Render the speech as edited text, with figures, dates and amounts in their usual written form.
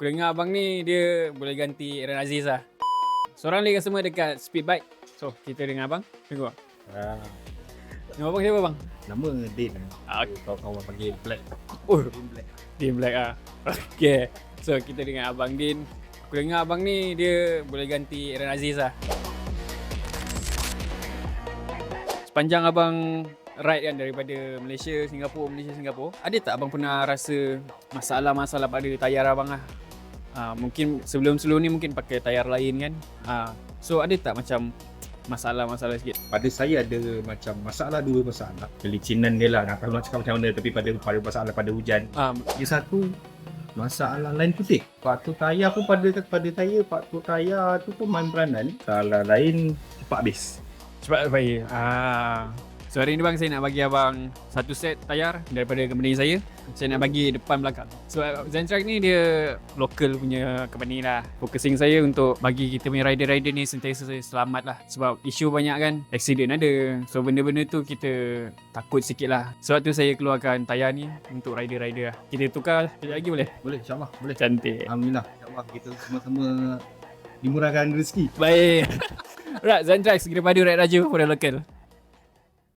Aku dengar abang ni dia boleh ganti Aaron Aziz lah. Seorang lagi semua dekat Speed Bike. So, kita dengan abang. Tengok. Nama abang siapa bang? Nama Din. Okay. Kawan-kawan panggil Black. Oh, Din Black. Din Black ah. Okay. So, kita dengan abang Din. Aku dengar abang ni dia boleh ganti Aaron Aziz lah. Sepanjang abang ride kan daripada Malaysia, Singapura, ada tak abang pernah rasa masalah-masalah pada tayar abang lah? Mungkin sebelum ni mungkin pakai tayar lain kan. So ada tak macam masalah-masalah sikit? Pada saya ada macam dua masalah. Kelicinan dia lah, nak tahu nak cakap macam mana, tapi pada masalah pada hujan. Dia satu masalah lain putih. Faktor tayar pun pada faktor tayar tu pun main peranan. Masalah lain cepat habis. Cepat baik. So hari ni bang saya nak bagi abang satu set tayar daripada company saya. Saya nak bagi depan belakang. So Zentrack ni dia local punya company lah. Focusing saya untuk bagi kita punya rider-rider ni sentiasa selamat lah. Sebab isu banyak kan, accident ada. So benda-benda tu kita takut sikit lah. Sebab tu saya keluarkan tayar ni untuk rider-rider lah. Kita tukar sekejap lagi boleh? Boleh, insyaAllah boleh. Cantik. Alhamdulillah, insyaAllah kita sama-sama dimurahkan rezeki. Baik. Right, Zentrack segera padu Ride Raja for the local.